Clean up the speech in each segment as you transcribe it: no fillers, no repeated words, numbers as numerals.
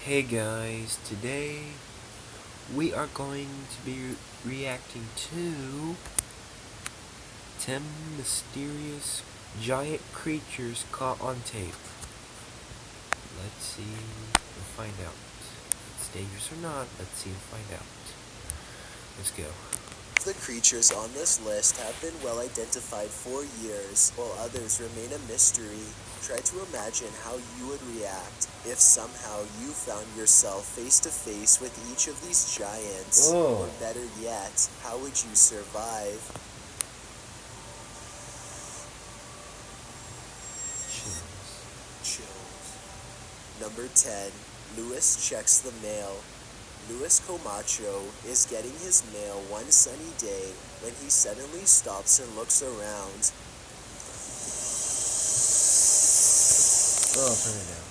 Hey guys, today we are going to be reacting to 10 mysterious giant creatures caught on tape. Let's see and find out. If it's dangerous or not, let's see and find out. Let's go. The creatures on this list have been well identified for years, while others remain a mystery. Try to imagine how you would react if somehow you found yourself face to face with each of these giants. Oh. Or better yet, how would you survive? Chills. Number 10. Luis checks the mail. Luis Camacho is getting his mail one sunny day when he suddenly stops and looks around. Oh, turn it down.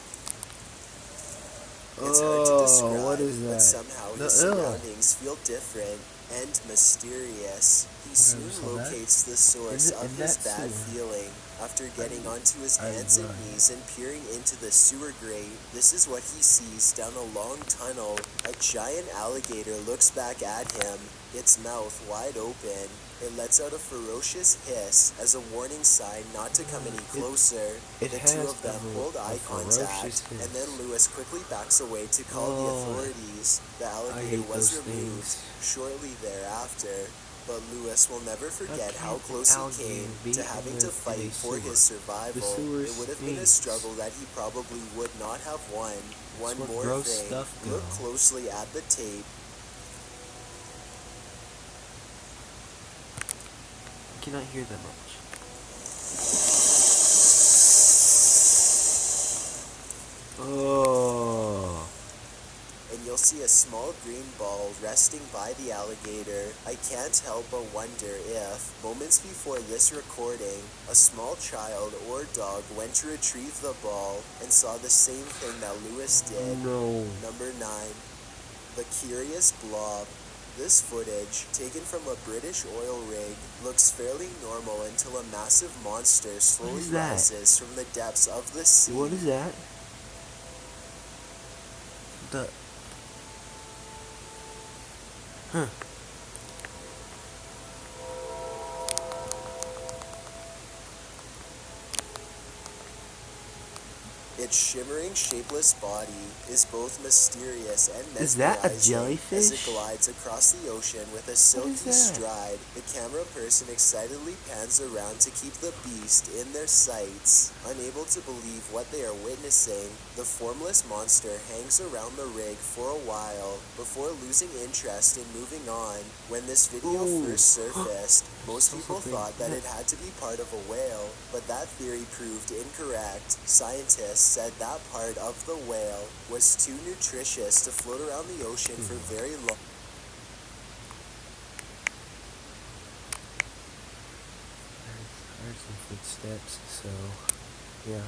It's hard to describe, what is that? but somehow his surroundings feel different and mysterious. He soon locates the source of his bad feeling. After getting onto his hands and knees and peering into the sewer grate, this is what he sees down a long tunnel. A giant alligator looks back at him, its mouth wide open. It lets out a ferocious hiss as a warning sign not to come any closer. The two of them hold eye contact, and then Luis quickly backs away to call the authorities. The alligator was removed shortly thereafter, but Luis will never forget how close he came to having to fight for his survival. It would have been a struggle that he probably would not have won. One more thing, look closely at the tape. I cannot hear that much. Oh. And you'll see a small green ball resting by the alligator. I can't help but wonder if, moments before this recording, a small child or dog went to retrieve the ball and saw the same thing that Luis did. No. Number 9. The Curious Blob. This footage, taken from a British oil rig, looks fairly normal until a massive monster slowly rises from the depths of the sea. What is that? Huh. Its shimmering, shapeless body is both mysterious and mesmerizing. Is that a jellyfish? As it glides across the ocean with a silky stride, the camera person excitedly pans around to keep the beast in their sights. Unable to believe what they are witnessing, the formless monster hangs around the rig for a while before losing interest in moving on. When this video first surfaced, most people thought that it had to be part of a whale, but that theory proved incorrect. Scientists said that part of the whale was too nutritious to float around the ocean for very long. There's some footsteps, so yeah.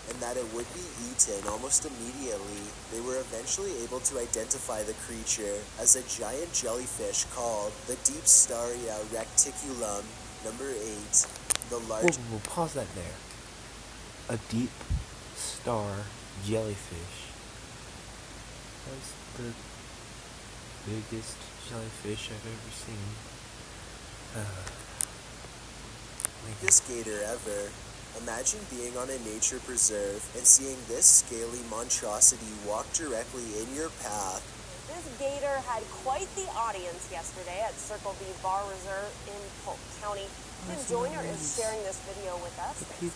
And that it would be eaten almost immediately. They were eventually able to identify the creature as a giant jellyfish called the Deepstaria reticulum. Number 8. The large... We'll pause that there. A deep star jellyfish. That's the biggest jellyfish I've ever seen. Biggest gator ever. Imagine being on a nature preserve and seeing this scaly monstrosity walk directly in your path. This gator had quite the audience yesterday at Circle V Bar Reserve in Polk County. Tim Joyner is sharing this video with us. You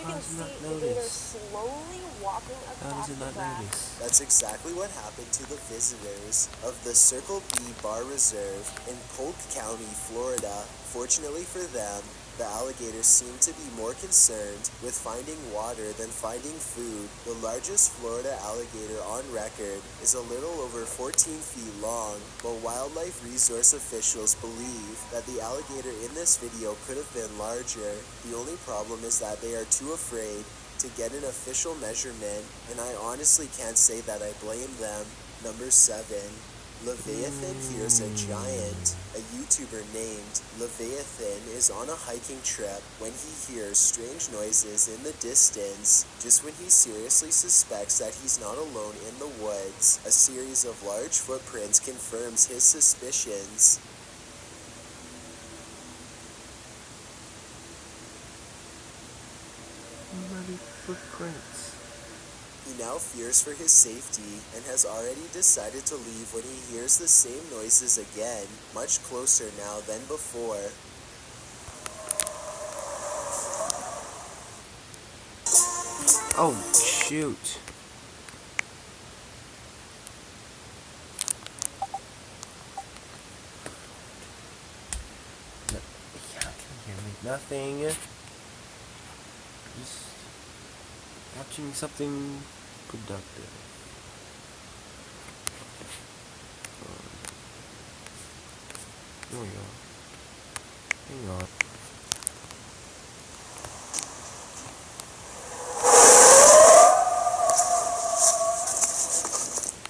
can see the gator slowly walking across the grass. That's exactly what happened to the visitors of the Circle V Bar Reserve in Polk County, Florida. Fortunately for them, the alligators seem to be more concerned with finding water than finding food. The largest Florida alligator on record is a little over 14 feet long, but wildlife resource officials believe that the alligator in this video could have been larger. The only problem is that they are too afraid to get an official measurement, and I honestly can't say that I blame them. Number 7. Leviathan hears a giant. A YouTuber named Leviathan is on a hiking trip when he hears strange noises in the distance. Just when he seriously suspects that he's not alone in the woods, a series of large footprints confirms his suspicions. Bloody footprints. He now fears for his safety and has already decided to leave when he hears the same noises again, much closer now than before. Oh, shoot. No, yeah, I can hear me. Nothing. Just watching something productive. There we go. Hang on.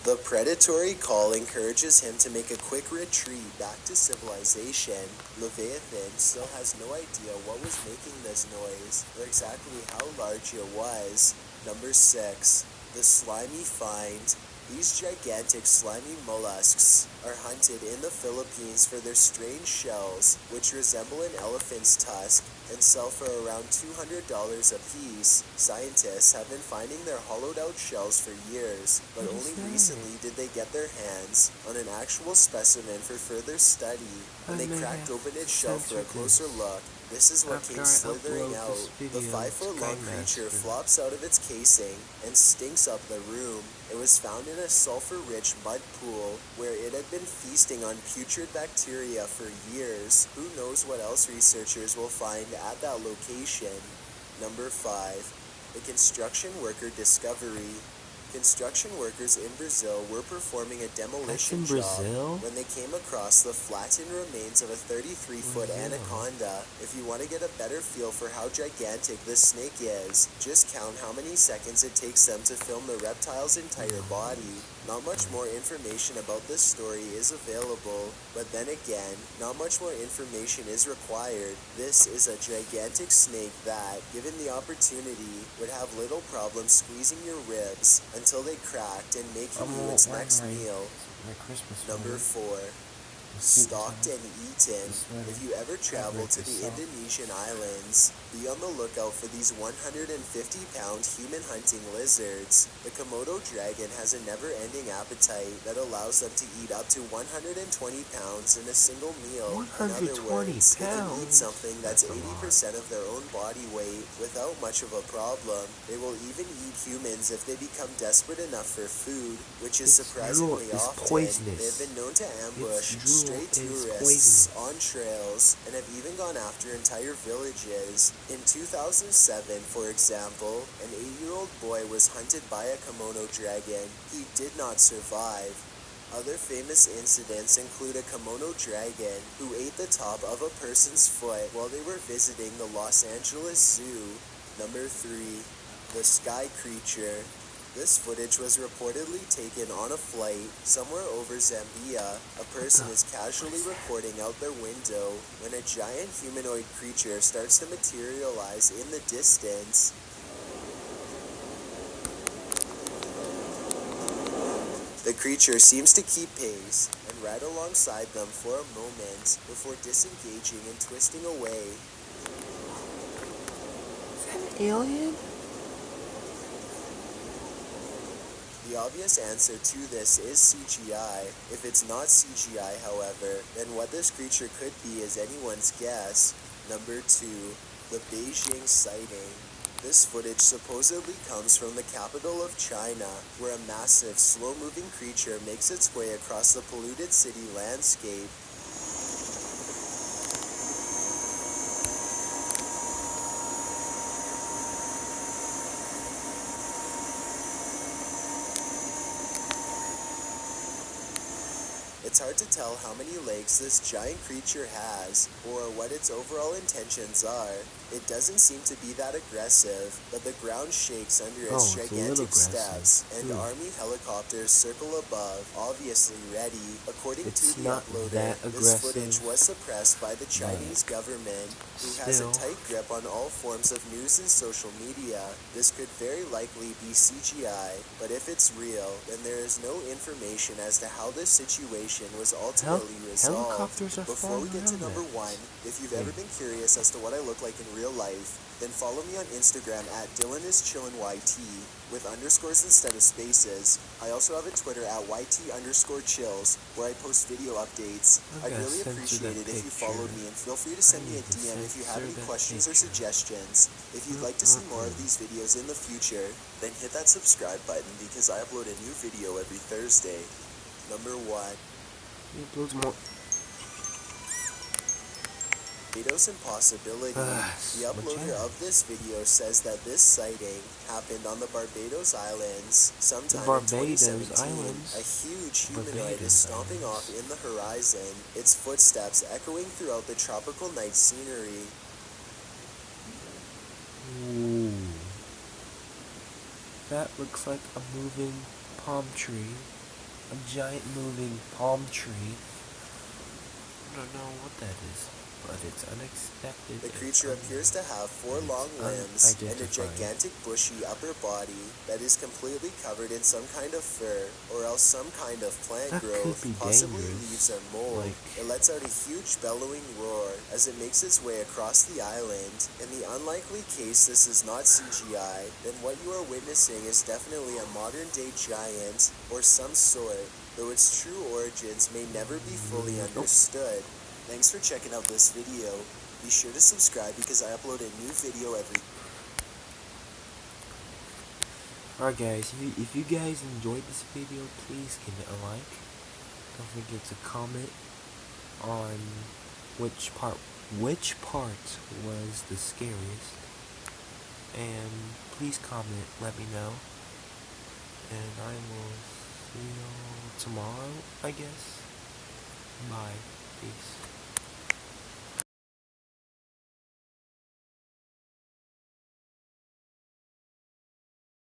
The predatory call encourages him to make a quick retreat back to civilization. Leviathan still has no idea what was making this noise, or exactly how large it was. Number 6. The slimy find. These gigantic slimy mollusks are hunted in the Philippines for their strange shells, which resemble an elephant's tusk and sell for around $200 a piece. Scientists have been finding their hollowed-out shells for years, but only recently did they get their hands on an actual specimen for further study. When they cracked open its shell for a closer look, this is what came slithering out. The 5-foot-long creature flops out of its casing and stinks up the room. It was found in a sulfur-rich mud pool where it had been feasting on putrid bacteria for years. Who knows what else researchers will find at that location. Number 5. The construction worker discovery. Construction workers in Brazil were performing a demolition job when they came across the flattened remains of a 33-foot anaconda. If you want to get a better feel for how gigantic this snake is, just count how many seconds it takes them to film the reptile's entire body. Not much more information about this story is available, but then again, not much more information is required. This is a gigantic snake that, given the opportunity, would have little problem squeezing your ribs until they cracked and making you its next meal. Number 4. Stalked and eaten. If you ever travel to the Indonesian islands, be on the lookout for these 150-pound human-hunting lizards. The Komodo dragon has a never-ending appetite that allows them to eat up to 120 pounds in a single meal. In other words, they can eat something that's 80% of their own body weight without much of a problem. They will even eat humans if they become desperate enough for food, which is surprisingly often. They've been known to ambush stray tourists on trails and have even gone after entire villages. In 2007, for example, an 8-year-old boy was hunted by a Komodo dragon. He did not survive. Other famous incidents include a Komodo dragon who ate the top of a person's foot while they were visiting the Los Angeles Zoo. Number 3. The Sky Creature. This footage was reportedly taken on a flight somewhere over Zambia. A person is casually recording out their window when a giant humanoid creature starts to materialize in the distance. The creature seems to keep pace and ride alongside them for a moment before disengaging and twisting away. Is that an alien? The obvious answer to this is CGI. If it's not CGI, however, then what this creature could be is anyone's guess. Number 2. The Beijing sighting. This footage supposedly comes from the capital of China, where a massive, slow-moving creature makes its way across the polluted city landscape. It's hard to tell how many legs this giant creature has, or what its overall intentions are. It doesn't seem to be that aggressive, but the ground shakes under its gigantic steps, and army helicopters circle above, obviously ready. According to the uploader, this footage was suppressed by the Chinese government, who has a tight grip on all forms of news and social media. This could very likely be CGI, but if it's real, then there is no information as to how this situation was ultimately resolved. Before we get to number 1, if you've ever been curious as to what I look like in real life, then follow me on Instagram at DylanIsChillinYT with underscores instead of spaces. I also have a Twitter at YT_chills where I post video updates. I'd really appreciate it if you followed me, and feel free to send me a DM if you have any questions or suggestions. If you'd like to see more of these videos in the future, then hit that subscribe button because I upload a new video every Thursday. Number 1. He uploads more. Barbados Impossibility. The uploader of this video says that this sighting happened on the Barbados Islands sometime in 2017. A huge humanoid is stomping off in the horizon, its footsteps echoing throughout the tropical night scenery. Ooh. That looks like a moving palm tree. A giant moving palm tree. I don't know what that is, but it's unexpected. The creature appears to have 4 long limbs and a gigantic bushy upper body that is completely covered in some kind of fur, or else some kind of plant growth, possibly leaves or mold. It lets out a huge bellowing roar as it makes its way across the island. In the unlikely case this is not CGI, then what you are witnessing is definitely a modern day giant or some sort, though its true origins may never be fully understood. Thanks for checking out this video. Be sure to subscribe because I upload a new video every... Alright guys, if you guys enjoyed this video, please give it a like. Don't forget to comment on which part was the scariest. And please comment, let me know. And I will see you tomorrow, I guess. Bye. Peace.